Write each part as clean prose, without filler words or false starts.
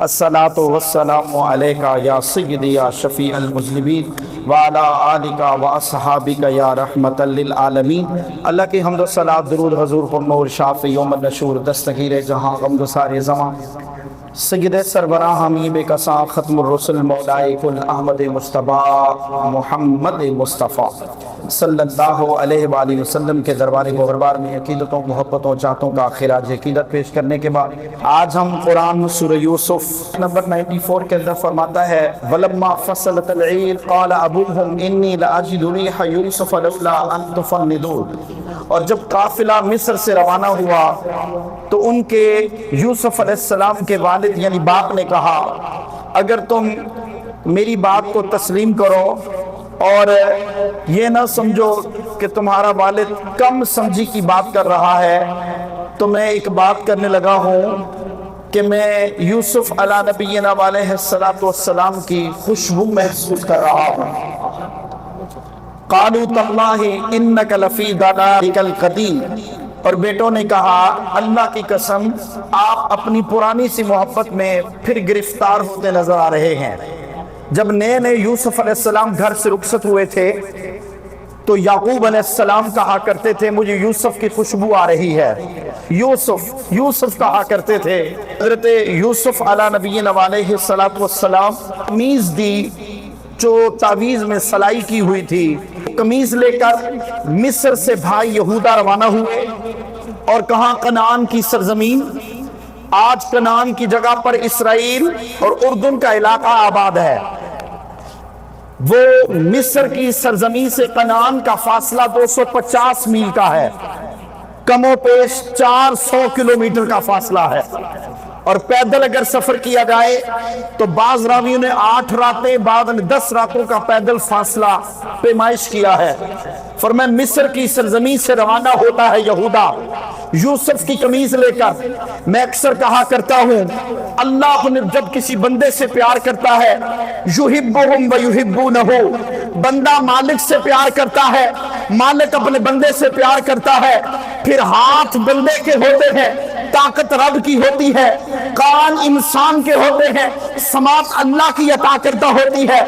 الصلاۃ والسلام علیکا یا سیدی یا شفیع المذنبین وعلی آلکا واصحابکا یا رحمت للعالمین۔ اللہ کی حمد و صلاۃ درود حضور پر نور شافع یوم النشور دستگیر جہاں غمگسار زمان سید سربراہ حمیب کساں ختم الرسل مولائے کل احمد مصطفیٰ محمد مصطفیٰ صلی اللہ علیہ وآلہ وسلم کے دربار گوہربار میں عقیدتوں محبتوں چاہتوں کا خراج عقیدت پیش کرنے کے بعد آج ہم قرآن سورہ یوسف نمبر 94 کے اندر فرماتا ہے وَلَمَّا فَصَلَتِ الْعِيرُ قَالَ أَبُوهُمْ إِنِّي لَأَجِدُ رِيحَ يُوسُفَ لَوْلَا أَن تُفَنِّدُونِ۔ اور جب قافلہ مصر سے روانہ ہوا تو ان کے یوسف علیہ السلام کے والد یعنی باپ نے کہا اگر تم میری بات کو تسلیم کرو اور یہ نہ سمجھو کہ تمہارا والد کم سمجھی کی بات کر رہا ہے تو میں ایک بات کرنے لگا ہوں کہ میں یوسف علیہ نبینا علیہ السلام کی خوشبو محسوس کر رہا ہوں۔ قالوا تاللہ انک لفی ضلالک القدیم، اور بیٹوں نے کہا اللہ کی قسم آپ اپنی پرانی سی محبت میں پھر گرفتار ہوتے نظر آ رہے ہیں۔ جب نئے یوسف علیہ السلام گھر سے رخصت ہوئے تھے تو یعقوب علیہ السلام کہا کرتے تھے مجھے یوسف کی خوشبو آ رہی ہے، یوسف کہا کرتے تھے۔ حضرت یوسف علیہ نبینا علیہ السلام قمیض دی جو تعویذ میں سلائی کی ہوئی تھی، قمیض لے کر مصر سے بھائی یہودا روانہ ہوئے اور کہاں کنعان کی سرزمین، آج کنعان کی جگہ پر اسرائیل اور اردن کا علاقہ آباد ہے۔ وہ مصر کی سرزمین سے کنعان کا فاصلہ 250 میل کا ہے، کم و بیش 400 کلومیٹر کا فاصلہ ہے، اور پیدل اگر سفر کیا جائے تو بعض راویوں نے 8 راتیں بعض نے 10 راتوں کا پیدل فاصلہ پیمائش کیا ہے۔ فرمایا مصر کی سرزمین سے روانہ ہوتا ہے یہودا یوسف کی قمیض لے کر۔ میں اکثر کہا کرتا ہوں اللہ جب کسی بندے سے پیار کرتا ہے یحبہم ویحبونہ، بندہ مالک سے پیار کرتا ہے، مالک اپنے بندے سے پیار کرتا ہے، پھر ہاتھ بندے کے ہوتے ہیں، طاقت رب کی ہوتی ہے، کان انسان کے ہوتے ہیں، سماعت اللہ کی عطا کردہ ہوتی ہے،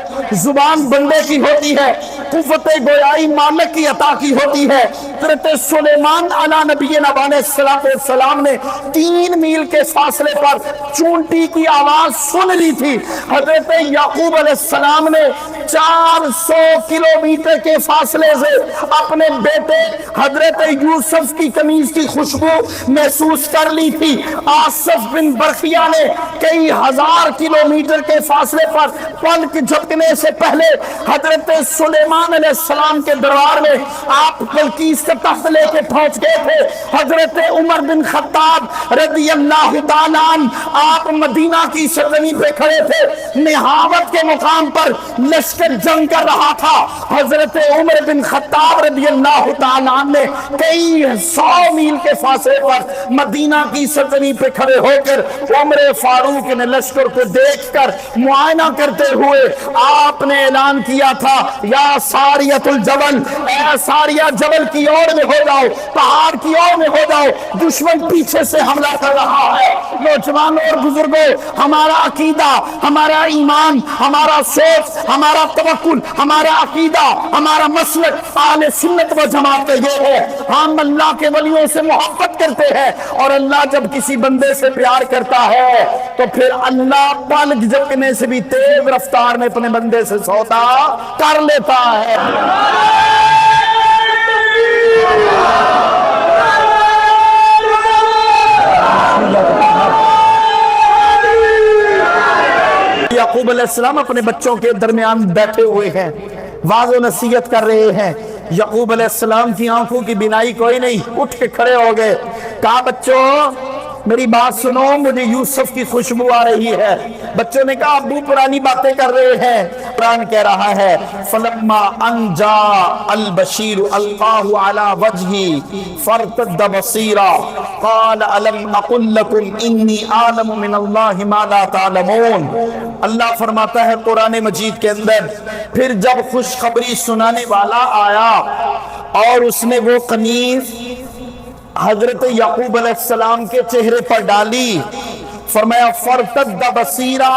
زبان بندے کی ہوتی ہے، قوت گویائی مالک کی عطا کی ہوتی ہے۔ حضرت سلیمان علیہ نبینا علیہ السلام نے 3 میل کے فاصلے پر چونٹی کی آواز سن لی تھی۔ حضرت یعقوب علیہ السلام نے 400 کلومیٹر کے فاصلے سے اپنے بیٹے حضرت یوسف کی قمیض کی خوشبو محسوس کر لی تھی۔ آصف بن برخیہ نے کئی ہزار کلومیٹر کے فاصلے پر پلک جھپکنے سے پہلے حضرت سلیمان علیہ السلام کے دربار میں آپ بلقیس کا تخت لے کے پہنچ گئے تھے۔ حضرت عمر بن خطاب رضی اللہ تعالیٰ عنہ آپ مدینہ کی سرزمین پہ کھڑے تھے، نہاوت کے مقام پر لشکر جنگ کر رہا تھا۔ حضرت عمر بن خطاب رضی اللہ تعالیٰ عنہ نے کئی 100 میل کے فاصلے پر مدینہ کی سرزمین پہ کھڑے ہو کر عمر فاروق نے لشکر کو دیکھ کر معائنہ کرتے ہوئے آپ نے اعلان کیا تھا یا ساریت الجبل، اے ساریہ جبل کی اور میں ہو جاؤ، پہاڑ کی اور میں ہو جاؤ، دشمن پیچھے سے حملہ کر رہا ہے۔ نوجوانوں اور بزرگوں، ہمارا عقیدہ، ہمارا ایمان، ہمارا سوچ، ہمارا توکل، ہمارا عقیدہ، ہمارا مسلک اہل سنت و جماعت کا یہ ہے، ہم اللہ کے ولیوں سے محبت کرتے ہیں، اور اللہ جب کسی بندے سے پیار کرتا ہے تو پھر اللہ پلک جھپکنے سے بھی تیز رفتار میں اپنے بندے سے سودا کر لیتا ہے۔ یعقوب علیہ السلام اپنے بچوں کے درمیان بیٹھے ہوئے ہیں، واضح نصیحت کر رہے ہیں۔ یعقوب علیہ السلام کی آنکھوں کی بینائی کوئی نہیں، اٹھ کے کھڑے ہو گئے، کہا بچوں میری بات سنو، مجھے یوسف کی خوشبو آ رہی ہے۔ بچوں نے کہا ابو پرانی باتیں کر رہے ہیں۔ قرآن کہہ رہا ہے فَلَمَّا أَن جَاءَ الْبَشِيرُ أَلْقَاهُ عَلَى وَجْهِهِ فَارْتَدَّ بَصِيرًا قَالَ أَلَمْ أَقُل لَّكُمْ إِنِّي أَعْلَمُ مِنَ اللَّهِ مَا لَا تَعْلَمُونَ۔ اللہ فرماتا ہے قرآن مجید کے اندر پھر جب خوشخبری سنانے والا آیا اور اس نے وہ قمیض حضرت یعقوب علیہ السلام کے چہرے پر ڈالی فرمایا فرتد بصیرا،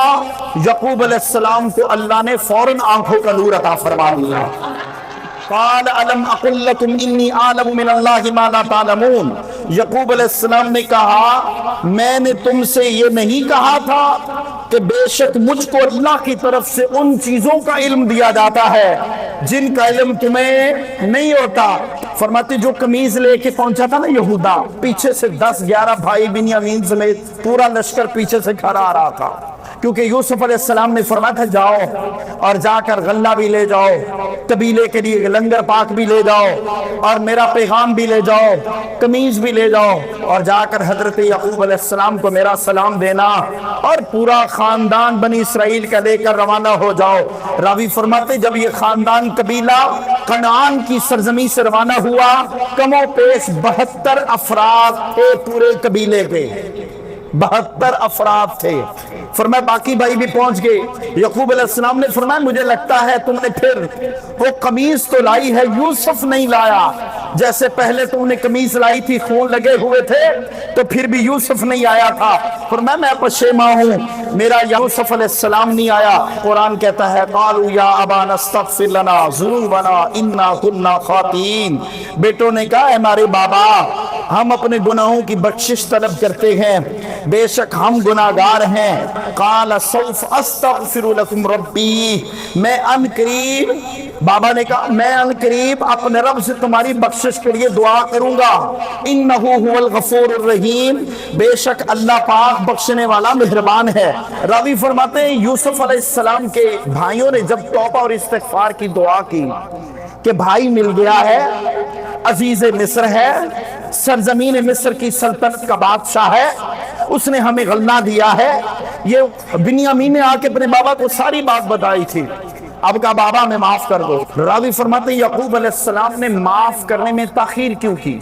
یعقوب علیہ السلام کو اللہ نے فوراً آنکھوں کا نور عطا فرما دیا۔ قال الم اقل لکم انی اعلم من اللہ ما لا تعلمون، یعقوب علیہ السلام نے کہا میں نے تم سے یہ نہیں کہا تھا کہ بے شک مجھ کو اللہ کی طرف سے ان چیزوں کا علم دیا جاتا ہے جن کا علم تمہیں نہیں ہوتا۔ فرماتے جو قمیض لے کے پہنچا تھا نا یہودا، پیچھے سے 10-11 بھائی بنیامین سمیت پورا لشکر پیچھے سے کھڑا آ رہا تھا، کیونکہ یوسف علیہ السلام نے فرمایا تھا جاؤ اور جا کر غلہ بھی لے جاؤ، قبیلے کے لیے لنگر پاک بھی لے جاؤ، اور میرا پیغام بھی لے جاؤ، قمیض بھی لے جاؤ، اور جا کر حضرت یعقوب علیہ السلام کو میرا سلام دینا، اور پورا خاندان بنی اسرائیل کا لے کر روانہ ہو جاؤ۔ راوی فرماتے جب یہ خاندان قبیلہ کنعان کی سرزمین سے روانہ ہوا، کم و بیش 72 افراد تھے پورے قبیلے کے، 72 افراد تھے۔ فرمایا باقی بھائی بھی پہنچ گئے۔ یعقوب علیہ السلام نے فرمایا مجھے لگتا ہے تم نے پھر وہ قمیض تو لائی ہے، یوسف نہیں لایا، جیسے پہلے تم نے قمیض لائی تھی خون لگے ہوئے تھے تو پھر بھی یوسف نہیں آیا تھا۔ فرمایا میں پشیماں ہوں میرا یوسف علیہ السلام نہیں آیا۔ قرآن کہتا ہے قالوا یا ابانا استغفر لنا ذنوبنا انا كنا خاطئین، بیٹوں نے کہا اے ہمارے بابا ہم اپنے گناہوں کی بخشش طلب کرتے ہیں، بے شک ہم گناہگار ہیں۔ قال سوف استغفر لکم ربی، میں ان قریب، بابا نے کہا میں ان قریب اپنے رب سے تمہاری بخشش کے لیے دعا کروں گا، انہ هو الغفور الرحیم، بے شک اللہ پاک بخشنے والا مہربان ہے۔ راوی فرماتے ہیں یوسف علیہ السلام کے بھائیوں نے جب توبہ اور استغفار کی دعا کی کہ بھائی مل گیا ہے، عزیز مصر ہے، سرزمین مصر کی سلطنت کا بادشاہ ہے، اس نے ہمیں غلہ دیا ہے، یہ بنیامین نے آ کے اپنے بابا کو ساری بات بتائی تھی، اب کہا بابا میں معاف کر دو۔ راوی فرماتے ہیں یعقوب علیہ السلام نے معاف کرنے میں تاخیر کیوں کی؟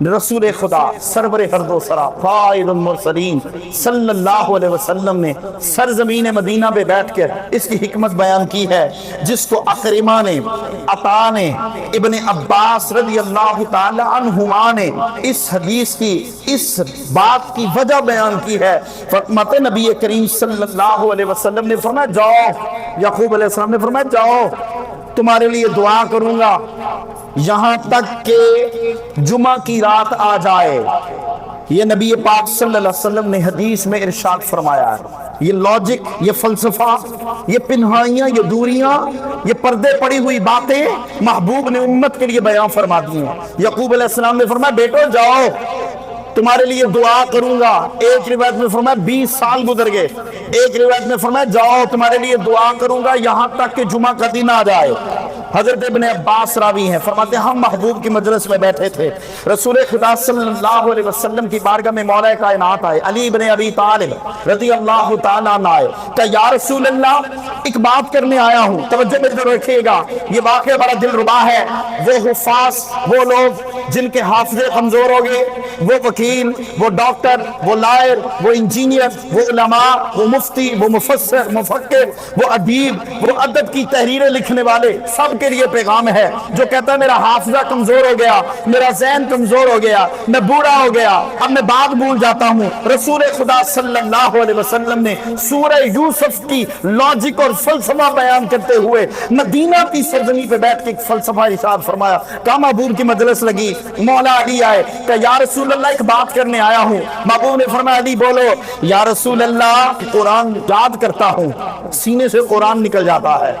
رسول خدا سرور حرد و سرا قائد المرسلین صلی اللہ علیہ وسلم نے سرزمین مدینہ پہ بیٹھ کر اس کی حکمت بیان کی ہے، جس کو اکرمہ نے، عطا نے، ابن عباس رضی اللہ تعالی عنہما نے اس حدیث کی، اس بات کی وجہ بیان کی ہے۔ فرماتے نبی کریم صلی اللہ علیہ وسلم نے فرمایا جاؤ، یعقوب علیہ السلام نے فرمایا جاؤ تمہارے لیے دعا کروں گا یہاں تک کہ جمعہ کی رات آ جائے۔ یہ نبی پاک صلی اللہ علیہ وسلم نے حدیث میں ارشاد فرمایا ہے۔ یہ لاجک، یہ فلسفہ، یہ پنہائیاں، یہ دوریاں، یہ پردے پڑی ہوئی باتیں محبوب نے امت کے لیے بیان فرما دی ہیں۔ یعقوب علیہ السلام نے فرمایا بیٹو جاؤ تمہارے لیے دعا کروں گا۔ ایک روایت میں فرمایا 20 سال گزر گئے، ایک روایت میں فرمایا جاؤ تمہارے لیے دعا کروں گا یہاں تک کہ جمعہ کا دن آ جائے۔ حضرت ابن عباس راوی ہیں، فرماتے ہیں ہم محبوب کی مجلس میں بیٹھے تھے، رسول خدا صلی اللہ علیہ وسلم کی بارگاہ میں مولا کائنات آئے، علی بن ابی طالب رضی اللہ تعالیٰ عنہ آئے کہ یا رسول اللہ ایک بات کرنے آیا ہوں، توجہ میری طرف رکھیے گا، یہ واقعہ بڑا دل ربا ہے۔ وہ حفاظ، وہ لوگ جن کے حافظے کمزور ہو گئے، وہ وکیل، وہ ڈاکٹر، وہ لائر، وہ انجینئر، وہ علماء، وہ مفتی، وہ مفسر، مفکر، وہ ادیب، وہ ادب کی تحریریں لکھنے والے، سب کے لیے پیغام ہے۔ جو کہتا ہے میرا حافظہ کمزور ہو گیا، میرا ذہن کمزور ہو گیا، میں بوڑھا ہو گیا، اب میں بات بھول جاتا ہوں، رسول خدا صلی اللہ علیہ وسلم نے سورہ یوسف کی لاجک اور فلسفہ بیان کرتے ہوئے مدینہ کی سرزمین پہ بیٹھ کے ایک فلسفہ ارشاد فرمایا۔ کہا محبوب کی مجلس لگی، مولا علی آئے کہ یا رسول اللہ ایک بات کرنے آیا ہوں۔ محبوب نے فرمایا علی بولو۔ یا رسول اللہ قرآن یاد کرتا ہوں، سینے سے قرآن نکل جاتا ہے،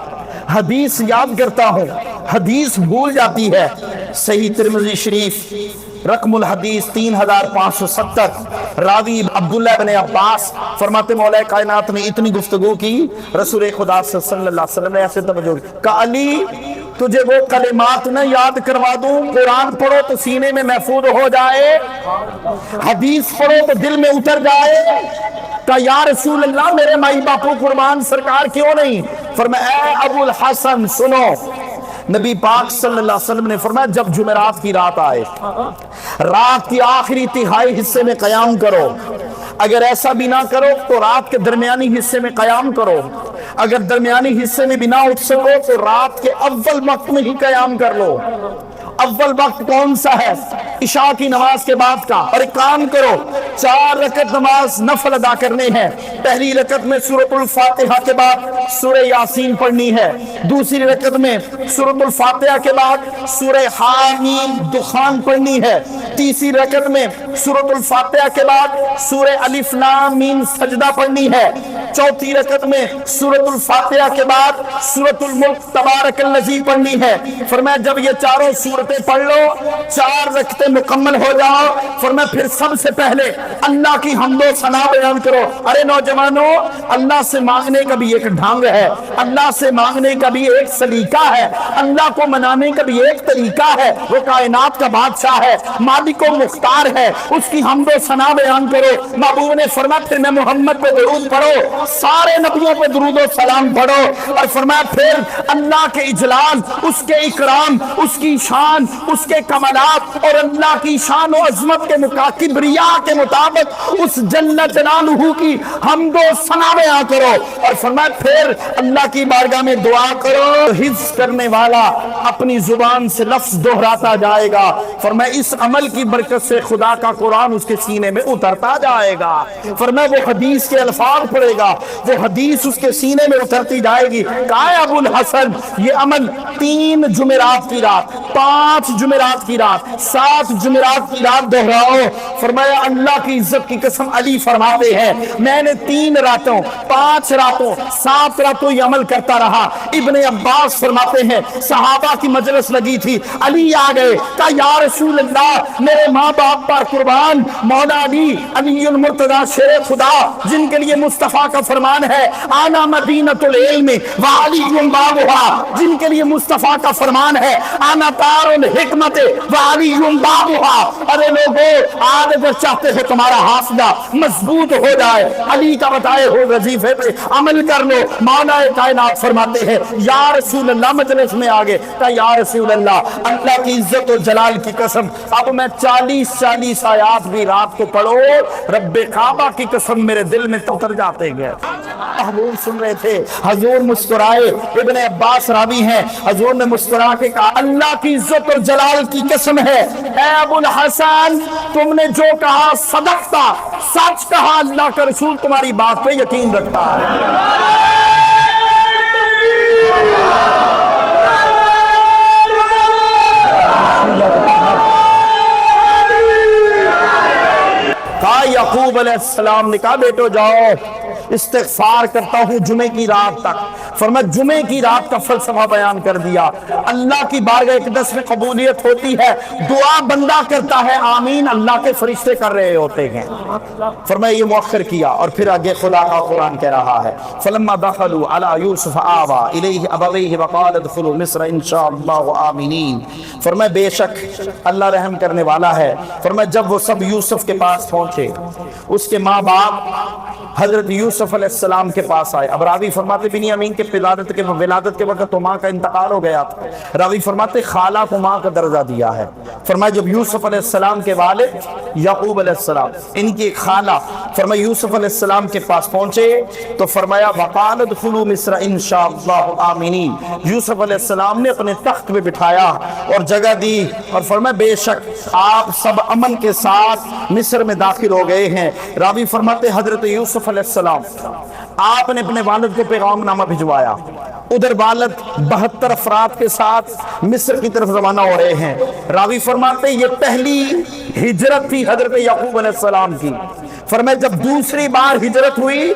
حدیث یاد کرتا ہوں، حدیث بھول جاتی ہے۔ صحیح ترمذی شریف رقم الحدیث 3570، راوی عبداللہ بن عباس فرماتے مولا کائنات نے اتنی گفتگو کی، رسول خدا صلی اللہ علیہ وسلم نے ایسے توجہ کی کہ علی تجھے وہ کلمات نہ یاد کروا دوں، قرآن پڑھو تو سینے میں محفوظ ہو جائے، حدیث پڑھو تو دل میں اتر جائے؟ کہ یا رسول اللہ میرے مائی باپو قربان سرکار کیوں نہیں؟ فرمایا اے ابو الحسن سنو، نبی پاک صلی اللہ علیہ وسلم نے فرمایا جب جمعرات کی رات آئے، رات کی آخری تہائی حصے میں قیام کرو، اگر ایسا بھی نہ کرو تو رات کے درمیانی حصے میں قیام کرو، اگر درمیانی حصے میں بھی نہ اٹھ سکو تو رات کے اول وقت میں ہی قیام کر لو، اول وقت کون سا ہے؟ عشاء کی نماز کے بعد کا۔ اور ایک کام کرو، 4 رکعت نماز نفل ادا کرنے ہیں۔ پہلی رکعت میں سورۃ الفاتحہ کے بعد سورہ یاسین پڑھنی ہے، دوسری رکعت میں سورۃ الفاتحہ کے بعد سورہ حامیم دخان پڑھنی ہے، تیسری رکعت میں سورۃ الفاتحہ کے بعد سورہ الف لام میم سجدہ پڑھنی ہے، چوتھی رکعت میں سورۃ الفاتحہ کے بعد سورۃ الملک تبارک الذی پڑھنی ہے۔ فرمایا جب یہ چاروں سورتیں پڑھ لو، 4 رکعتیں مکمل ہو جاؤ، فرمایا پھر سب سے پہلے اللہ کی حمد و ثنا بیان کرو۔ ارے نوجوانوں، اللہ سے مانگنے کا بھی ایک ڈھنگ ہے، اللہ سے مانگنے کا بھی ایک سلیقہ ہے، اللہ کو منانے کا بھی ایک طریقہ ہے۔ وہ کائنات کا بادشاہ ہے، مالک و مختار ہے، اس کی حمد و ثنا بیان کرو۔ محبوب نے فرمایا پھر میں محمد پہ درود پڑھو، سارے نبیوں پہ درود و سلام پڑھو، اور فرمایا پھر اللہ کے اجلال، اس کے اکرام، اس کی شان، اس کے کمالات اور اللہ کی شان و عظمت کے کبریا کے مطابق اس جل جلالہ کی حمد و ثنا بیان کرو، اور فرمایا پھر اللہ کی بارگاہ میں دعا کرو۔ حفظ کرنے والا اپنی زبان سے لفظ دہراتا جائے گا، فرمایا اس عمل کی برکت سے خدا کا قرآن اس کے سینے میں اترتا جائے گا، فرمایا وہ حدیث کے الفاظ پڑھے گا، وہ حدیث اس کے سینے میں اترتی جائے گی۔ کہا ہے ابو الحسن یہ عمل 3 جمعرات کی رات، 5 جمعرات کی رات، 7 جمعرات کی رات دہراؤ۔ فرمایا اللہ کی عزت کی قسم علی فرماتے ہیں میں نے 3 راتوں، 5 راتوں، 7 راتوں یہ عمل کرتا رہا۔ ابن عباس فرماتے ہیں صحابہ کی مجلس لگی تھی، علی آ گئے، کہا یا رسول اللہ میرے ماں باپ پر قربان، مولا علی المرتضی شیر خدا جن کے لیے مصطفیٰ کا فرمان ہے آنا مدینۃ العلم وعلی بابھا، جن کے لیے مصطفیٰ کا فرمان ہے آنا دار الحکمت وعلی بابھا۔ ارے لوگوں آج اگر چاہتے ہو تمہارا حافظہ مضبوط ہو جائے، علی کا بتائے ہو وظیفے پہ عمل کر لو۔ مولا کائنات فرماتے ہیں یا رسول اللہ، مجلس میں آگے کہا یا رسول اللہ اللہ کی عزت و جلال کی قسم اب میں 40 آیات بھی رات کو پڑھو، رب کعبہ کی قسم میرے دل میں اتر جاتے گئے۔ محبوب سن رہے تھے، حضور مسکرائے، ابن عباس راوی ہیں، حضور نے مسکرا کے کہا اللہ کی عزت اور جلال کی قسم ہے اے ابو الحسن تم نے جو کہا صدقتا، سچ کہا، اللہ کا رسول تمہاری بات پہ یقین رکھتا ہے۔ کہا یعقوب علیہ السلام نے کہا بیٹو جاؤ استغفار کرتا ہوں جمعے کی رات تک۔ فرمایا جمعے کی رات کا فلسفہ بیان کر دیا۔ اللہ کی بارگاہ اقدس میں قبولیت ہوتی ہے، دعا بندہ کرتا ہے آمین، اللہ کے فرشتے کر رہے ہوتے ہیں۔ فرمایا یہ مؤخر کیا، اور پھر آگے خدا کا قرآن کہہ رہا ہے فلما دخلوا علی یوسف آوا الیہ ابویہ وقال ادخلوا مصر ان شاء اللہ آمنین۔ فرمایا بے شک اللہ رحم کرنے والا ہے۔ فرمایا جب وہ سب یوسف کے پاس پہنچے، اس کے ماں باپ حضرت یوسف علیہ السلام کے پاس آئے۔ اب راوی فرماتے بنیامین کے ولادت کے وقت تو ماں کا انتقال ہو گیا تھا، راوی فرماتے خالہ کو ماں کا درجہ دیا ہے۔ فرمایا جب یوسف علیہ السلام کے والد یعقوب علیہ السلام ان کی ایک خالہ فرمایا یوسف علیہ السلام کے پاس پہنچے تو فرمایا وقال ادخلوا مصر ان شاء اللہ آمنین۔ یوسف علیہ السلام نے اپنے تخت پہ بٹھایا اور جگہ دی اور فرمایا بے شک آپ سب امن کے ساتھ مصر میں داخل ہو گئے ہیں۔ راوی فرماتے حضرت یوسف علیہ السلام آپ نے اپنے والد کو پیغام نامہ بھجوایا، ادھر والد 72 افراد کے ساتھ مصر کی طرف روانہ ہو رہے ہیں۔ راوی فرماتے یہ پہلی ہجرت تھی حضرت یعقوب علیہ السلام کی۔ فرمایا جب دوسری بار ہجرت ہوئی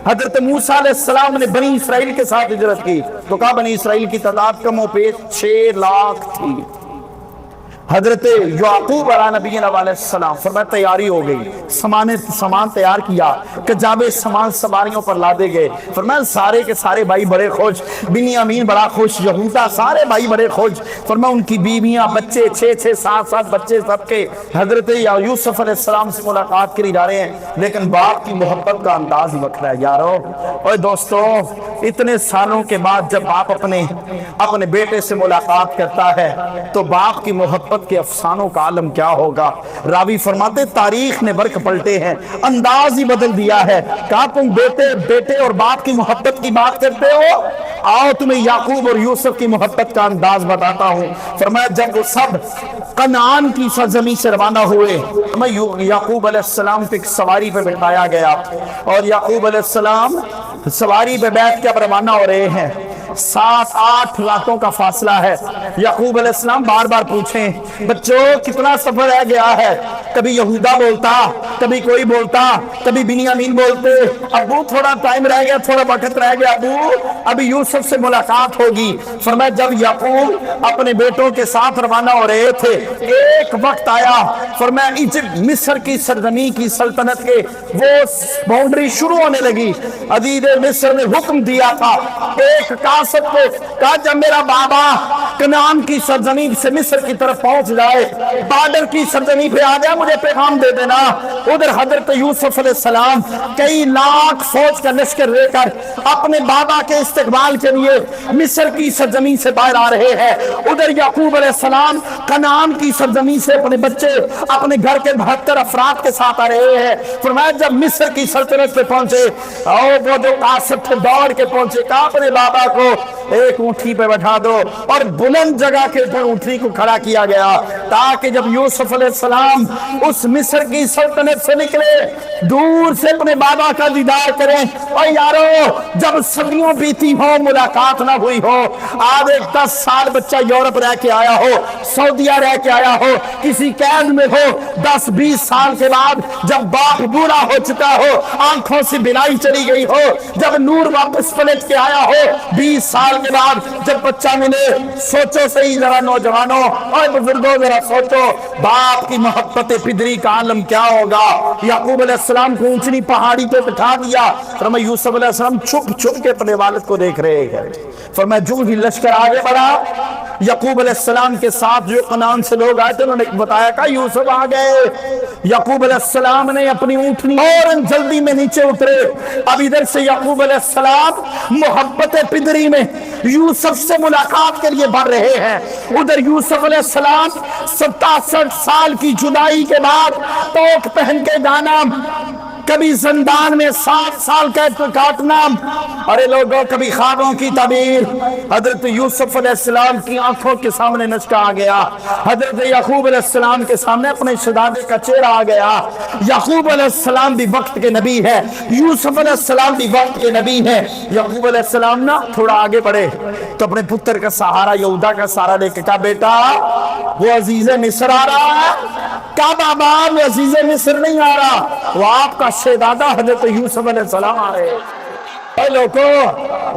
حضرت موسیٰ علیہ السلام نے بنی اسرائیل کے ساتھ ہجرت کی تو کہا بنی اسرائیل کی تعداد کم و بیش 6 لاکھ تھی۔ حضرت یعقوب علیہ نبینا علیہ السلام فرمایا تیاری ہو گئی، سامان تیار کیا، کجابے سامان سواریوں پر لادے گئے۔ فرمایا سارے کے سارے بھائی بڑے خوش، بنیامین بڑا خوش، یہودا سارے بھائی بڑے خوش۔ فرمایا ان کی بیویاں بچے 6 7 بچے سب کے حضرت یوسف علیہ السلام سے ملاقات کے لیے جا رہے ہیں، لیکن باپ کی محبت کا انداز ہی وکھرا ہے۔ یارو اور دوستو اتنے سالوں کے بعد جب باپ اپنے بیٹے سے ملاقات کرتا ہے تو باپ کی محبت محبت کے افسانوں کا عالم کیا ہوگا۔ راوی فرماتے تاریخ نے برق پلٹے ہیں، انداز ہی بدل دیا ہے۔ کہا تم بیٹے اور باپ کی محبت کی بات کرتے ہو، آؤ تمہیں یعقوب اور یوسف کی محبت کا انداز بتاتا ہوں۔ فرمایا جب وہ سب کنعان کی سرزمین سے روانہ ہوئے، یعقوب علیہ السلام کو ایک سواری پہ بٹھایا گیا اور یعقوب علیہ السلام سواری پہ بیٹھ کے اب روانہ ہو رہے ہیں۔ 7-8 راتوں کا فاصلہ ہے۔ یعقوب علیہ السلام بار بار پوچھیں بچوں کتنا سفر رہ گیا ہے؟ کبھی یہودا بولتا، کبھی کوئی بولتا، کبھی بنیامین بولتے ابو تھوڑا ٹائم رہ گیا، تھوڑا وقت رہ گیا ابو، ابھی یوسف سے ملاقات ہوگی۔ فرمایا جب یعقوب اپنے بیٹوں کے ساتھ روانہ ہو رہے تھے، ایک وقت آیا، فرمایا ایجپٹ مصر کی سرزمین کی سلطنت کے وہ باؤنڈری شروع ہونے لگی۔ عزیز مصر نے حکم دیا تھا ایک قاصد کو، کہا جب میرا بابا کنعان کی سرزمین سے مصر کی طرف پہنچ جائے، بارڈر کی سرزمین پہ آ جائے، مجھے پیغام دے دینا۔ ادھر حضرت یوسف علیہ السلام کئی لاکھ فوج کا لشکر لے کر اپنے بابا کے استقبال کے لیے مصر کی سرزمین سے باہر آ رہے ہیں، ادھر یعقوب علیہ السلام کنعان کی سرزمین سے اپنے بچے اپنے گھر کے 72 افراد کے ساتھ آ رہے ہیں۔ فرمایا جب مصر کی سلطنت پہ پہنچے، وہ جو قاصد تھے دوڑ کے پہنچے، کہا اپنے بابا کو ایک اونٹھی پہ بٹھا دو، اور بلند جگہ کے اوپر اونٹھی کو کھڑا کیا گیا تاکہ جب یوسف علیہ السلام اس مصر کی سلطنت سے نکلے دور سے اپنے بابا کا دیدار کریں۔ اور یارو جب صدیوں بیتی ہو ملاقات نہ ہوئی ہو، آج ایک 10 سال بچہ یورپ رہ کے آیا ہو، سعودیہ رہ کے آیا ہو، کسی قید میں ہو، 10-20 سال کے بعد جب باپ بوڑھا ہو چکا ہو، آنکھوں سے بینائی چلی گئی ہو، جب نور واپس پلٹ کے آیا ہو، 20 سال کے بعد جب بچہ ملے، سوچو صحیح ذرا نوجوانوں اور بزرگوں ذرا سوچو باپ کی محبت پدری کا عالم کیا ہوگا۔ یعقوب علیہ السلام کو اونچی پہاڑی پہ بٹھا دیا۔ فرمایا یوسف علیہ السلام چھپ چھپ کے اپنے والد کو دیکھ رہے ہیں۔ فرمایا جو ہی لشکر آگے بڑھا، یعقوب علیہ السلام کے ساتھ جو کنعان سے لوگ آئے تھے انہوں نے بتایا کہ یوسف آ گئے۔ یعقوب علیہ السلام نے اپنی اونٹنی فوراً جلدی میں نیچے اترے۔ اب ادھر سے یعقوب علیہ السلام محبت پدری میں یوسف سے ملاقات کے لیے بڑھ رہے ہیں، ادھر یوسف علیہ السلام 67 سال کی جدائی کے بعد توک پہن کے جانا، کبھی زندان میں 7 سال کا کاٹنا، ارے لوگوں کبھی خوابوں کی تعبیر۔ حضرت یوسف علیہ السلام کی آنکھوں کے سامنے نچکا آ گیا، حضرت یعقوب علیہ السلام کے سامنے اپنے شہزادے کا چہرہ آ گیا۔ یعقوب علیہ السلام بھی وقت کے نبی ہے، یوسف علیہ السلام بھی وقت کے نبی ہے۔ یعقوب علیہ السلام نا تھوڑا آگے بڑھے تو اپنے پتر کا سہارا یہودا کا سہارا لے کے کہا بیٹا وہ عزیز مصر آ رہا ہے۔ کہا بابا وہ عزیز مصر نہیں آ رہا، وہ آپ کا شہزادہ حضرت یوسف علیہ السلام آ رہے۔ اے لوگوں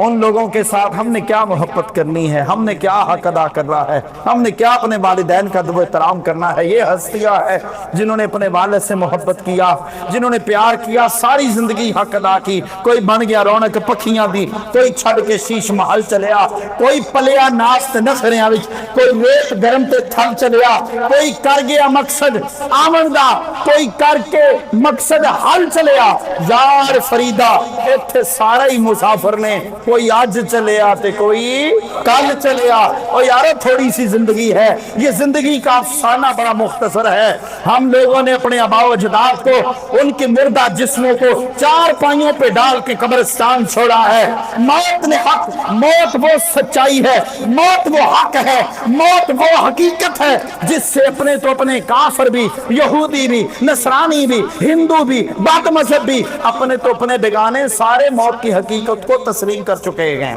ان لوگوں کے ساتھ ہم نے کیا محبت کرنی ہے، ہم نے کیا حق ادا کرنا ہے، ہم نے کیا اپنے والدین کا ادب و احترام کرنا ہے۔ یہ ہستیاں ہے جنہوں نے اپنے والد سے محبت کیا، جنہوں نے پیار کیا، ساری زندگی حق ادا کی۔ کوئی بن گیا رونق پکھیاں دی، کوئی چھڑ کے شیش محل چلیا، کوئی پلیا ناست نخریاں وچ، کوئی ریت گرم تے تھل چلیا، کوئی کر گیا مقصد آمن دا، کوئی کر کے مقصد حل چلیا۔ یار فریدہ ایتھے سارا مسافر نے کوئی آج چلے آتے کوئی کل چلے آ۔ اور یارو تھوڑی سی زندگی ہے، یہ زندگی کا افسانہ بڑا مختصر ہے۔ ہم لوگوں نے اپنے آباء و اجداد کو ان کے مردہ جسموں کو 4 پائیوں پہ ڈال کے قبرستان چھوڑا ہے۔ موت نے حق، موت وہ سچائی ہے، موت وہ حق ہے، موت وہ حقیقت ہے جس سے اپنے تو اپنے کافر بھی، یہودی بھی، نصرانی بھی، ہندو بھی، بات مذہب بھی، اپنے تو اپنے بیگانے سارے موت کی حقیقت کو تسلیم کر چکے ہیں۔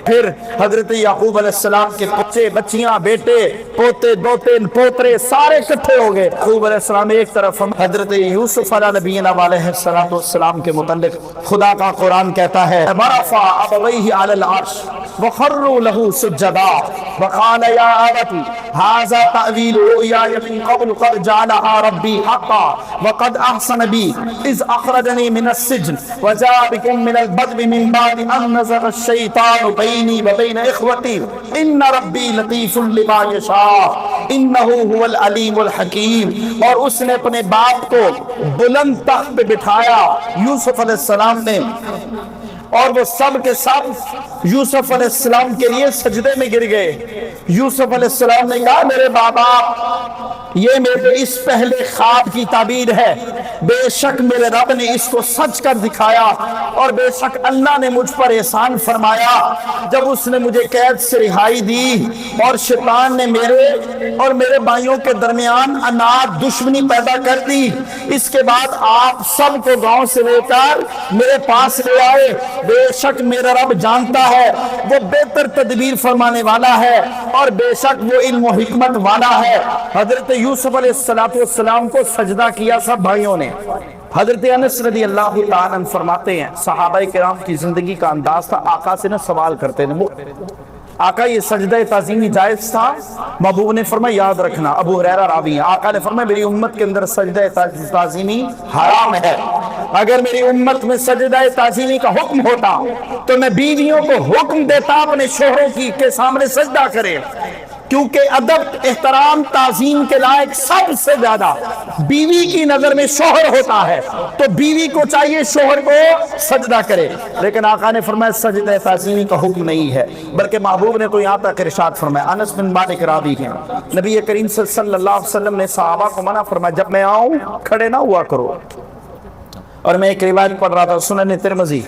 پھر حضرت یعقوب علیہ السلام کے بچے بچیاں بیٹے پوتے دوتے پوترے سارے اکٹھے ہو گئے۔ یعقوب علیہ السلام ایک طرف، حضرت یوسف علیہ نبینا علیہ السلام کے متعلق خدا کا قرآن کہتا ہے وَرَفَعَ أَبَوَيْهِ عَلَى الْعَرْشِ وَخَرُّوا لَهُ سُجَّدًا وَقَالَ يَا أَبَتِ هَذَا تَأْوِيلُ رُؤْيَايَ مِن قَبْلُ قَدْ جَعَلَهَا رَبِّي حَقًّا وَقَدْ أَحْسَنَ بِي إِذْ أَخْرَجَنِي مِنَ السِّجْنِ وَجَاءَ بِكُم مِّنَ الْبَدْوِ مِن بَعْدِ أَن نَزَغَ الشَّيْطَانُ بَيْنَ بینی و بین اخوتی ان ربی لطیف لما یشاء انہ هو العلیم الحکیم۔ اور اس نے اپنے باپ کو بلند تخت پہ بٹھایا، یوسف علیہ السلام نے، اور وہ سب کے سب یوسف علیہ السلام کے لیے سجدے میں گر گئے۔ یوسف علیہ السلام نے کہا میرے بابا یہ میرے اس پہلے خواب کی تعبیر ہے، بے شک میرے رب نے اس کو سچ کر دکھایا، اور بے شک اللہ نے مجھ پر احسان فرمایا جب اس نے مجھے قید سے رہائی دی، اور شیطان نے میرے اور میرے بھائیوں کے درمیان انات دشمنی پیدا کر دی۔ اس کے بعد آپ سب کو گاؤں سے لے کر میرے پاس لے آئے۔ بے شک میرا رب جانتا ہے وہ بہتر تدبیر فرمانے والا ہے، اور بے شک وہ علم و حکمت والا ہے۔ حضرت یوسف علیہ السلام کو سجدہ کیا سب بھائیوں نے۔ حضرت انس رضی اللہ تعالیٰ عنہ فرماتے ہیں صحابہ کرام کی زندگی کا انداز تھا، آقا سے نہ سوال کرتے تھے، آقا یہ سجدہ تعظیمی جائز تھا؟ محبوب نے فرمایا یاد رکھنا، ابو ہریرہ راوی ہیں، آقا نے فرمایا میری امت کے اندر سجدہ تعظیمی حرام ہے۔ اگر میری امت میں سجدہ تعظیمی کا حکم ہوتا تو میں بیویوں کو حکم دیتا اپنے شوہروں کے سامنے سجدہ کرے، کیونکہ ادب احترام تعظیم کے لائق سب سے زیادہ بیوی کی نظر میں شوہر ہوتا ہے، تو بیوی کو چاہیے شوہر کو سجدہ کرے۔ لیکن آقا نے فرمایا سجدہ تعظیمی کا حکم نہیں ہے، بلکہ محبوب نے تو یہاں تک ارشاد فرمایا، انس بن مالک راوی ہیں، نبی کریم صلی اللہ علیہ وسلم نے صحابہ کو منع فرمایا جب میں آؤں کھڑے نہ ہوا کرو۔ اور میں ایک روایت پڑھ رہا تھا سنن ترمذی،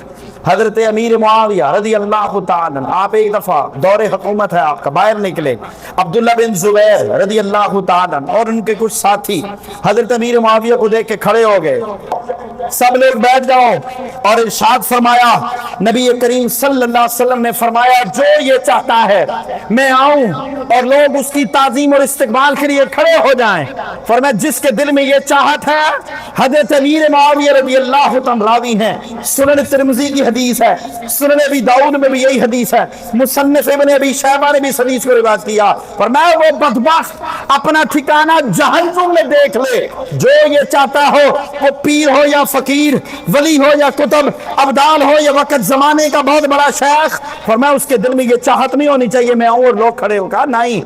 حضرت امیر معاویہ رضی اللہ تعالیٰ عنہ، آپ ایک دفعہ دور حکومت ہے آپ کا، باہر نکلے، عبداللہ بن زبیر رضی اللہ تعالیٰ عنہ اور ان کے کچھ ساتھی حضرت امیر معاویہ کو دیکھ کے کھڑے ہو گئے، سب لوگ بیٹھ جاؤ، اور ارشاد فرمایا نبی کریم صلی اللہ علیہ وسلم نے فرمایا جو یہ چاہتا ہے میں آؤں اور لوگ اس کی تعظیم اور استقبال کے لیے کھڑے ہو جائیں، فرمایا جس کے دل میں یہ چاہت ہے، حضرت امیر معاویہ رضی اللہ تعالیٰ راوی ہیں، سنن ترمذی کی حدیث ہے، سنن ابی داؤد میں بھی یہی حدیث ہے، مصنف ابن ابی شیبہ نے بھی اس حدیث کو روایت کیا، فرمایا وہ بدبخت اپنا ٹھکانہ جہنم میں دیکھ لے، جو یہ چاہتا ہو وہ پیر ہو یا فقیر، ولی ہو یا کتب، ابدال ہو یا وقت زمانے کا بہت بڑا شیخ، فرمایا اس کے دل میں یہ چاہت نہیں ہونی چاہیے میں آؤں اور لوگ کھڑے ہو، کہا نہیں،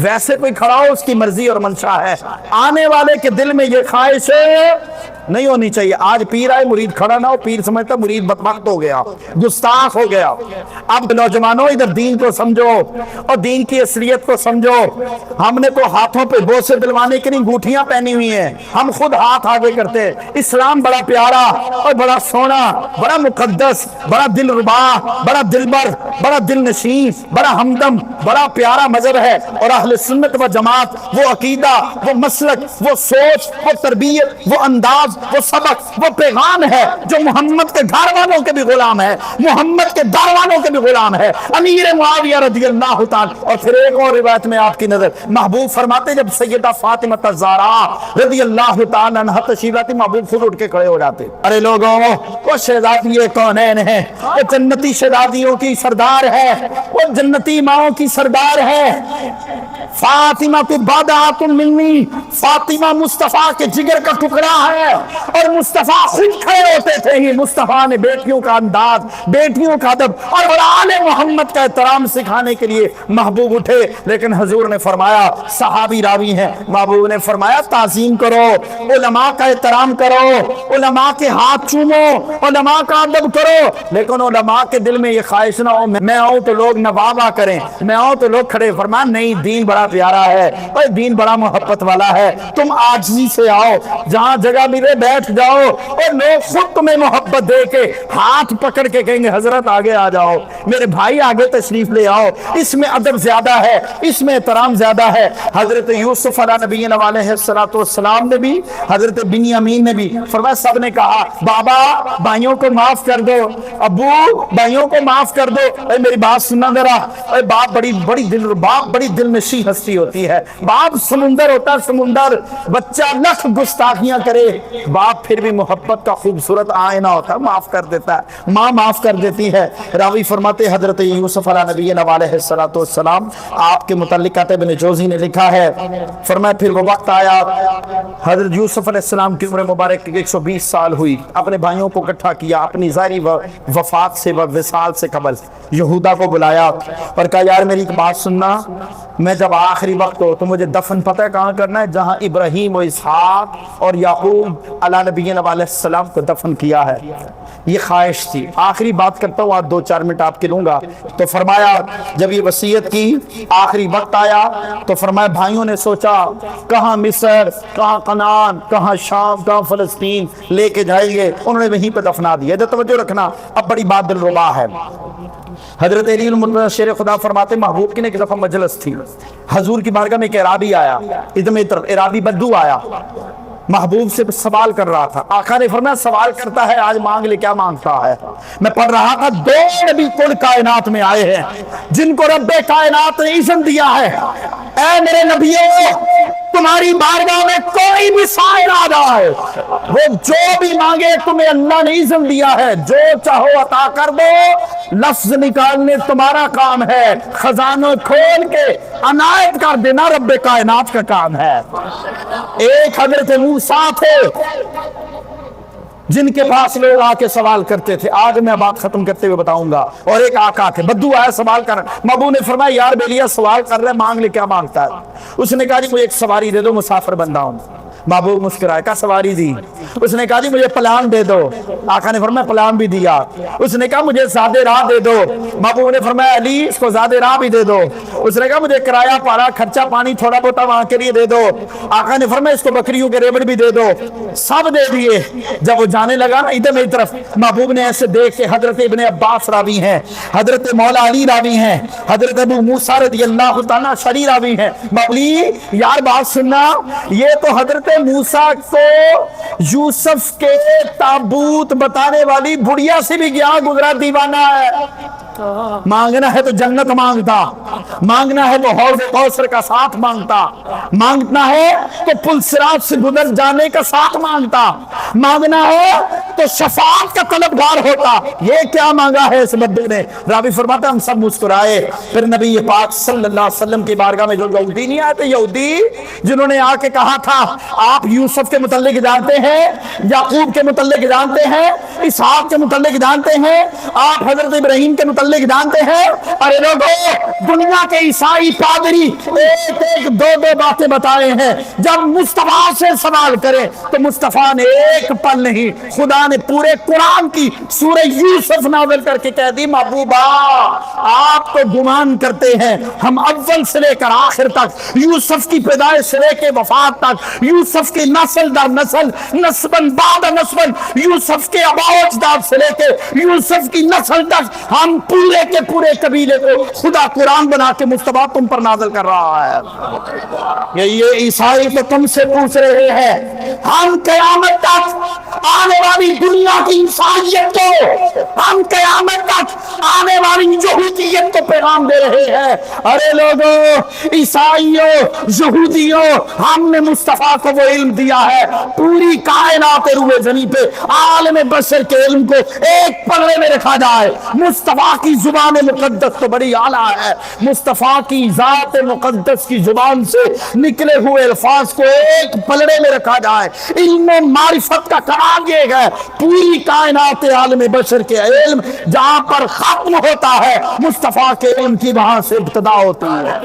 ویسے کوئی کھڑا ہو اس کی مرضی اور منشا ہے، آنے والے کے دل میں یہ خواہش نہیں ہونی چاہیے۔ آج پیر آئے مرید کھڑا نہ ہو، پیر سمجھتا مرید بدبخت ہو گیا، گستاخ ہو گیا۔ اب نوجوانوں ادھر دین کو سمجھو اور دین کی اصلیت کو سمجھو، ہم نے تو ہاتھوں پہ بوسے دلوانے کے لیے انگوٹھیاں پہنی ہوئی ہیں، ہم خود ہاتھ آگے کرتے، اسلام بڑا پیارا اور بڑا سونا، بڑا مقدس، بڑا دل ربا، بڑا دلبر، بڑا دل نشین، بڑا ہمدم، بڑا پیارا مذہب ہے، اور اہل سنت و جماعت وہ عقیدہ، وہ مسلک، وہ سوچ، وہ تربیت، وہ انداز، وہ سبق، وہ پیغام ہے جو محمد کے گھر والوں کے بھی غلام ہے، محمد کے در والوں کے بھی غلام ہے، امیر معاویہ رضی اللہ تعالی۔ اور پھر ایک اور روایت میں آپ کی نظر محبوب فرماتے جب سیدہ فاطمہ الزہرا رضی اللہ تعالی عنہا تشریف لاتی محبوب خود اٹھ کے کھڑے ہو جاتے، ارے لوگوں وہ شہزادی کونین ہے، وہ جنتی شہزادیوں کی سردار ہے، وہ جنتی ماؤں کی سردار ہے، فاطمہ تو بادات منی، فاطمہ مصطفیٰ کے جگر کا ٹکڑا ہے، اور مصطفیٰ خود کھڑے ہوتے تھے ہی، مصطفیٰ نے بیٹیوں کا انداز، بیٹیوں کا ادب اور آل محمد کا احترام سکھانے کے لیے محبوب اٹھے، لیکن حضور نے فرمایا، صحابی راوی ہیں، محبوب نے فرمایا تعظیم کرو، علماء کا احترام کرو، علماء کے ہاتھ چومو، علماء کا ادب کرو، لیکن علماء کے دل میں یہ خواہش نہ ہو میں آؤں تو لوگ نوابہ کریں، میں آؤں تو لوگ کھڑے، فرمایا نہیں، دین بڑا پیارا ہے اور دین بڑا محبت والا ہے، تم عاجزی سے آؤ، جہاں جگہ ملے بیٹھ جاؤ، اور لوگ خود تمہیں محبت دے کے ہاتھ پکڑ کے کہیں گے حضرت آگے آ جاؤ، میرے بھائی آگے تشریف لے آؤ، اس میں ادب زیادہ ہے، اس میں احترام زیادہ ہے۔ حضرت یوسف علیہ نبینا علیہ السلام نے بھی، حضرت بنیامین نے بھی فرمایا، سب نے کہا بابا بھائیوں کو معاف کر دو، ابو بھائیوں کو معاف کر دو، اے میری بات سننا ذرا، اے باپ بڑی دل نشی ہستی ہوتی ہے، باپ سمندر ہوتا ہے، سمندر، بچہ لکھ گستاخیاں کرے باپ پھر بھی محبت کا خوبصورت آئینہ ہوتا ہے، معاف کر دیتا ہے، ماں معاف کر دیتی ہے۔ راوی فرماتے حضرت یوسف علیہ نبینا علیہ السلام آپ کے متعلق کاتب ابن جوزی نے لکھا ہے، فرمایا پھر وہ وقت آیا، حضرت یوسف علیہ السلام کی عمر مبارک 120 سال ہوئی، اپنے بھائیوں کو اکٹھا کیا، اپنی ظاہری وفات سے وصال سے قبل یہودا کو بلایا اور کہا یار میری ایک بات سننا، میں جب آخری وقت ہو تو مجھے دفن پتہ ہے کہاں کرنا ہے؟ جہاں ابراہیم و اسحاق اور یعقوب علیہ نبینا علیہ السلام کو دفن کیا ہے، یہ خواہش تھی۔ آخری بات کرتا ہوں، آج 2-4 منٹ آپ کے لوں گا۔ تو فرمایا جب یہ وصیت کی، آخری وقت آیا تو فرمایا بھائیوں نے سوچا کہاں مصر، کہاں کنعان، کہاں شام، کہاں فلسطین لے کے جائیں گے، انہوں نے وہیں پہ دفنا دیا۔ جو توجہ رکھنا، اب بڑی بات دلربا ہے۔ حضرت علی المرتضی شیر خدا فرماتے محبوب کی نے ایک دفعہ مجلس تھی، حضور کی بارگاہ میں ایک اعرابی آیا، ادھر طرف اعرابی بدو آیا، محبوب سے سوال کر رہا تھا۔ آقا نے فرمایا سوال کرتا ہے آج مانگ لے، کیا مانگتا ہے؟ میں پڑھ رہا تھا 2 نبی کل کائنات میں آئے ہیں جن کو رب کائنات نے اذن دیا ہے، اے میرے نبیوں تمہاری بارگاہ میں کوئی بھی سائل آ جائے، وہ جو بھی مانگے تمہیں اللہ نے اذن دیا ہے، جو چاہو عطا کر دو، لفظ نکالنے تمہارا کام ہے، خزانوں کھول کے عنایت کر دینا رب کائنات کا کام ہے۔ ایک حضرت موسیٰ تھے جن کے پاس لوگ آ کے سوال کرتے تھے، آج میں بات ختم کرتے ہوئے بتاؤں گا، اور ایک آقا تھے، بدو آیا سوال کر، محبوب نے فرمایا یار بیلیا سوال کر رہے مانگ لے، کیا مانگتا ہے؟ اس نے کہا جی مجھے ایک سواری دے دو، مسافر بندہ ہوں۔ محبوب مسکرائے، کہا سواری دی؟ اس نے کہا جی مجھے پلان دے دو، آقا نے فرمایا پلان بھی دیا۔ اس نے کہا مجھے زیادہ راہ دے دو، محبوب نے فرمایا علی اس کو زیادہ راہ بھی دے دو۔ اس نے کہا مجھے کرایہ پارا خرچہ پانی تھوڑا بہت وہاں کے لیے دے دو، آقا نے فرمایا اس کو بکریوں کے ریوڑ بھی دے دو، سب دے دیے۔ جب وہ جانے لگا نا ادھر میری طرف، محبوب نے ایسے دیکھ کے حضرت ابن عباس راوی ہیں، حضرت مولا علی راوی ہیں، حضرت ابو موسیٰ رضی اللہ تعالیٰ شری راوی ہیں، مبلی یار بات سننا، یہ تو حضرت موسیٰ کو یوسف کے تابوت بتانے والی بڑھیا سے بھی گیا گزرا دیوانہ ہے۔ مانگنا ہے تو جنت مانگتا، مانگنا ہے تو حوض کوثر کا ساتھ مانگتا، مانگنا ہے تو پل صراط سے گزر جانے کا ساتھ مانگتا، مانگنا ہے تو شفاعت کا طلبگار ہوتا۔ یہ کیا مانگا ہے اس بندے نے؟ راوی فرماتا ہم سب مسکرائے۔ پھر نبی پاک صلی اللہ علیہ وسلم کی بارگاہ میں جو یہودی نہیں آئے تھے، یہودی جنہوں نے آ کے کہا تھا آپ یوسف کے متعلق جانتے ہیں، یعقوب کے متعلق جانتے ہیں، اسحاق کے متعلق جانتے ہیں، آپ حضرت ابراہیم کے متعلق جانتے ہیں، ارے لوگوں دنیا کے عیسائی پادری ایک ایک 2 باتیں بتائے ہیں، جب مصطفیٰ سے سوال کریں تو مصطفیٰ نے ایک پل نہیں، خدا نے پورے قرآن کی سورہ یوسف نازل کر کے کہہ دی محبوبہ آپ تو گمان کرتے ہیں ہم اول سے لے کر آخر تک، یوسف کی پیدائش سے لے کے وفات تک، یوسف کی نسل در نسل، نسباً بعد نسباً، یوسف کے آباء و اجداد سے لے کے یوسف کی نسل تک، ہم پورے کے پورے قبیلے کو خدا قرآن بنا کے مصطفیٰ تم پر نازل کر رہا ہے۔ یہ عیسائی تو تم سے پوچھ رہے ہیں، ہم قیامت تک آنے والی دنیا کی انسانیت کو، ہم قیامت تک آنے والی یہودیت کو پیغام دے رہے ہیں۔ ارے لوگوں عیسائیوں یہودیوں، ہم نے مصطفیٰ کو وہ علم دیا ہے پوری کائنات روئے زمین پہ عالم بشر کے علم کو ایک پلڑے میں رکھا جائے۔ مصطفیٰ کی زبان مقدس تو بڑی اعلیٰ ہے، مصطفیٰ کی ذات مقدس کی زبان سے نکلے ہوئے الفاظ کو ایک پلڑے میں رکھا جائے۔ علم معرفت کا کمال یہ ہے پوری کائنات عالم بشر کے علم جہاں پر ختم ہوتا ہے مصطفیٰ کے علم کی وہاں سے ابتدا ہوتی ہے۔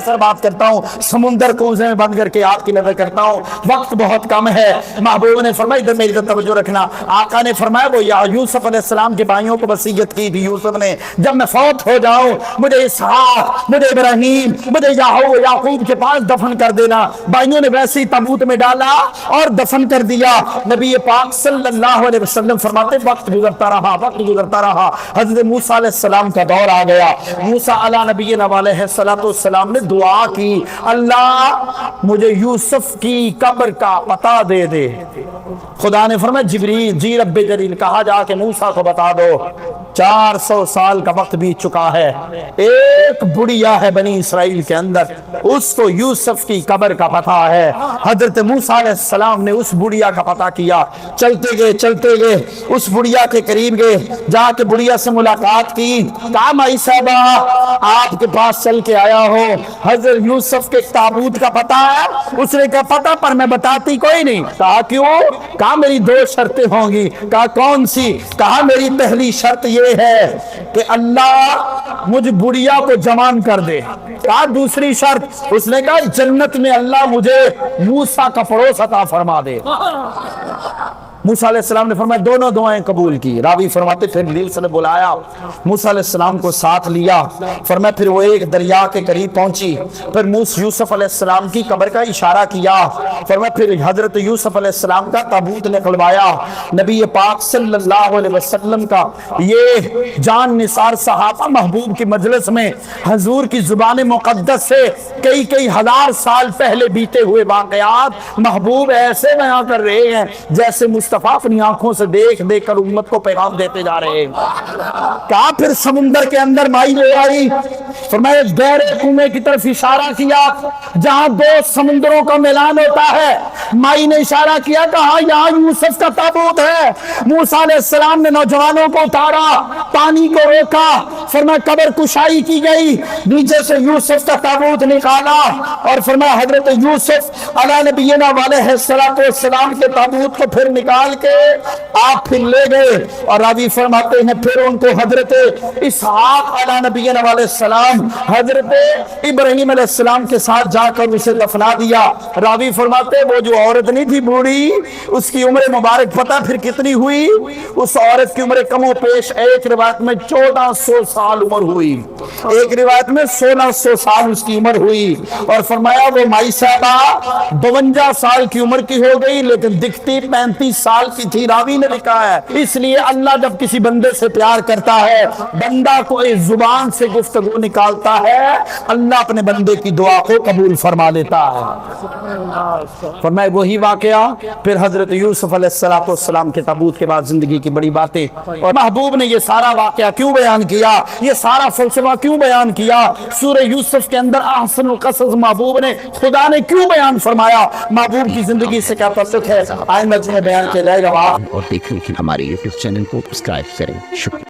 سر بات کرتا ہوں، سمندر کوزے میں بند کر کے آپ کی نظر کرتا ہوں، وقت بہت کم ہے۔ محبوب نے فرمایا ادھر میری طرف توجہ رکھنا، آقا نے فرمایا وہ یوسف علیہ السلام کے بھائیوں کو وصیت کی تھی یوسف نے، جب میں فوت ہو جاؤں مجھے اسحاق، مجھے ابراہیم، مجھے یعقوب کے پاس دفن کر دینا۔ بھائیوں نے ویسے ہی تابوت میں ڈالا اور دفن کر دیا۔ نبی پاک صلی اللہ علیہ وسلم فرماتے وقت گزرتا رہا، وقت گزرتا رہا، حضرت موسیٰ علیہ السلام کا دور آ گیا۔ موسیٰ علیہ نبینا علیہ السلام نے دعا کی اللہ مجھے یوسف کی قبر کا پتہ دے دے۔ خدا نے فرمایا جبریل جی رب جلیل کہا جا کے موسیٰ کو بتا دو۔ 400 سال کا وقت بیت چکا ہے. ایک بڑھیا ہے بنی اسرائیل کے اندر, اس کو یوسف کی قبر کا پتہ ہے. حضرت موسیٰ علیہ السلام نے اس بڑھیا کا پتہ کیا. چلتے گئے اس بڑھیا کے قریب گئے, جا کے بڑھیا سے ملاقات کی. کہا مائی صاحبہ آپ کے پاس چل کے آیا ہو, حضرت یوسف کے تابوت کا پتہ ہے؟ اس نے کہا پتہ, پر میں بتاتی کوئی نہیں. کہا کیوں؟ کہا میری 2 شرطیں ہوں گی. کہا کون سی؟ کہا میری پہلی شرط یہ ہے کہ اللہ مجھ بڑھیا کو جوان کر دے. کہا دوسری شرط؟ اس نے کہا جنت میں اللہ مجھے موسیٰ کا پڑوس عطا فرما دے. موسیٰ علیہ السلام نے فرمایا دونوں دعائیں قبول کی. راوی فرماتے پھر دل سے بلایا, موسیٰ علیہ السلام کو ساتھ لیا. فرمایا پھر وہ ایک دریا کے قریب پہنچی. پھر یوسف علیہ السلام کی قبر کا اشارہ کیا. فرمایا پھر حضرت یوسف علیہ السلام کا تابوت نکلوایا. نبی پاک صلی اللہ علیہ وسلم کا یہ جان نثار صحابہ محبوب کی مجلس میں حضور کی زبان مقدس سے کئی ہزار سال پہلے بیتے ہوئے واقعات محبوب ایسے بیان کر رہے ہیں جیسے مصطفیٰ اپنی آنکھوں سے دیکھ کر امت کو پیغام دیتے جا رہے ہیں. کہا پھر سمندر کے اندر مائی لے آئی. فرمایا گہرے کنویں کی طرف اشارہ کیا جہاں 2 سمندروں کا ملان ہوتا ہے. مائی نے اشارہ کیا, کہا یہاں یوسف کا تابوت ہے. موسیٰ علیہ السلام نے نوجوانوں کو اتارا, پانی کو روکا. فرمایا قبر کشائی کی گئی, نیچے سے یوسف کا تابوت نکالا اور فرمایا حضرت یوسف علیہ نبینا علیہ السلام کے تابوت کو پھر نکال کے آپ پھر لے گئے. اور راوی فرماتے ہیں پھر ان کو حضرت اسحاق علیہ نبینا علیہ السلام حضرت ابراہیم علیہ السلام کے ساتھ جا کر اسے دفنا دیا. راوی فرماتے وہ جو عورت نہیں تھی بوڑھی, اس کی عمر مبارک پتہ پھر کتنی ہوئی؟ اس عورت کی عمر کم و بیش ایک روایت میں 1400 سال عمر ہوئی, ایک روایت میں 1600 سال اس کی عمر ہوئی. اور فرمایا وہ مائی صاحبہ 52 سال کی عمر کی ہو گئی لیکن دکھتی 35 سال کی تھی. راوی نے لکھا ہے اس لیے اللہ جب کسی بندے سے پیار کرتا ہے, بندہ کو اس زبان سے گفتگو نکالتا ہے, اللہ اپنے بندے کی دعا کو قبول فرما لیتا ہے. فرمایا وہی واقعہ پھر حضرت یوسف علیہ السلام کے تابوت کے بعد زندگی کی بڑی باتیں. اور محبوب نے یہ سارا واقعہ کیوں بیان کیا, یہ سارا فلسفہ کیوں بیان کیا؟ سورہ یوسف کے اندر احسن القصص محبوب نے خدا نے کیوں بیان فرمایا؟ محبوب کی زندگی سے کیا تعلق ہے؟ آئندہ میں بیان کے جائے گا. اور دیکھنے کے ہمارے YouTube چینل کو سبسکرائب کریں. شکریہ.